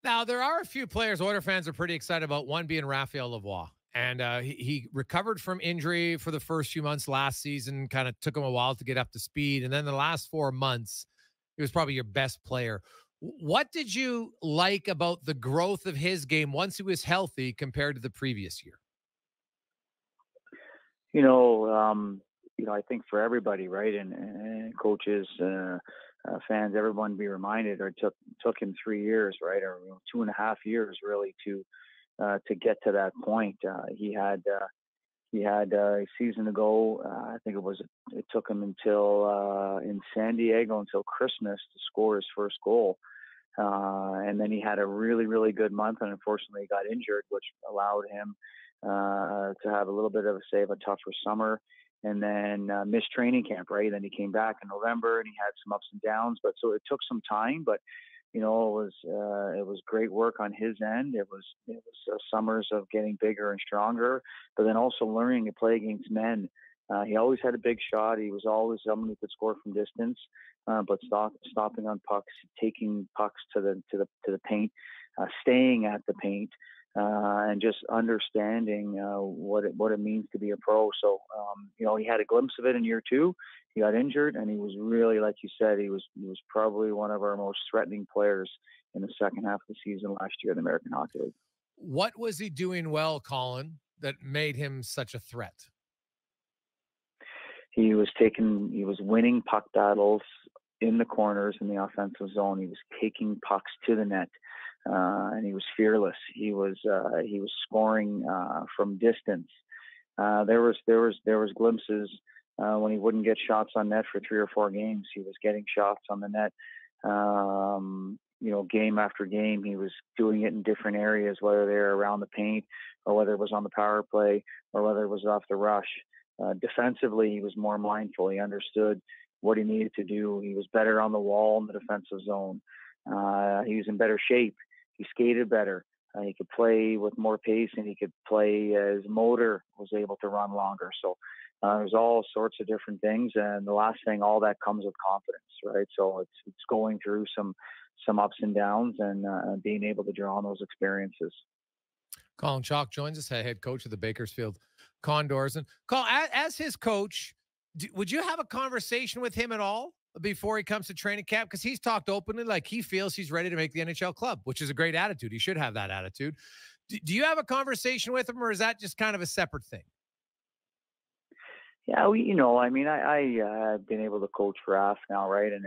Now, there are a few players Oiler fans are pretty excited about, one being Raphael Lavoie. And he recovered from injury for the first few months last season, kind of took him a while to get up to speed. And then the last 4 months, he was probably your best player. What did you like about the growth of his game once he was healthy compared to the previous year? You know, I think for everybody, right, and coaches, fans, everyone be reminded, or took him 3 years, right, or 2.5 years really to get to that point. He had a season ago. I think it took him until in San Diego until Christmas to score his first goal. And then he had a really, really good month, and unfortunately he got injured, which allowed him to have a little bit of a tougher summer, and then missed training camp. Right, then he came back in November, and he had some ups and downs. But so it took some time, but it was great work on his end. It was summers of getting bigger and stronger, but then also learning to play against men. He always had a big shot. He was always someone who could score from distance, but stopping on pucks, taking pucks to the paint, staying at the paint, and just understanding what it means to be a pro. So he had a glimpse of it in year two. He got injured, and he was really, like you said, he was probably one of our most threatening players in the second half of the season last year in the American Hockey League. What was he doing well, Colin, that made him such a threat? He was winning puck battles in the corners in the offensive zone. He was taking pucks to the net, and he was fearless. He was scoring from distance. There was glimpses when he wouldn't get shots on net for 3 or 4 games. He was getting shots on the net. Game after game, he was doing it in different areas, whether they're around the paint or whether it was on the power play or whether it was off the rush. Defensively, he was more mindful. He understood what he needed to do. He was better on the wall in the defensive zone. He was in better shape. He skated better. He could play with more pace, and he could play. His motor was able to run longer. So there's all sorts of different things. And the last thing, all that comes with confidence, right? So it's going through some ups and downs, and being able to draw on those experiences. Colin Chaulk joins us, head coach of the Bakersfield Condors. And Colin, as his coach, would you have a conversation with him at all before he comes to training camp? Because he's talked openly like he feels he's ready to make the NHL club, which is a great attitude. He should have that attitude. Do you have a conversation with him, or is that just kind of a separate thing? Yeah, I've been able to coach Raph now, right, and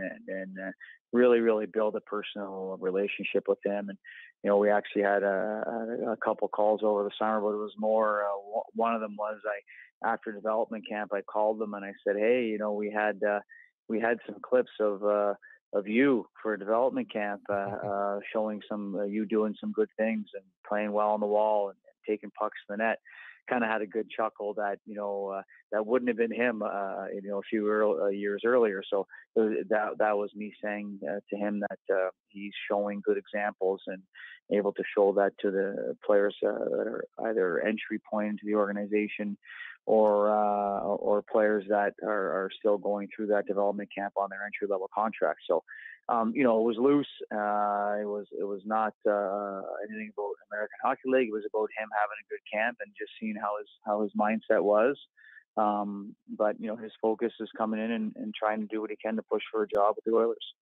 really, really build a personal relationship with him. And we actually had a couple calls over the summer, but it was more. One of them was after development camp, I called them and I said, hey, we had some clips of you for development camp, showing some you doing some good things and playing well on the wall and taking pucks to the net. Kind of had a good chuckle that that wouldn't have been him a few years earlier. So that was me saying to him that he's showing good examples and able to show that to the players that are either entry point into the organization or players that are still going through that development camp on their entry level contract. So it was loose. It was not anything about American Hockey League. It was about him having a good camp and just seeing how his mindset was. But his focus is coming in and trying to do what he can to push for a job with the Oilers.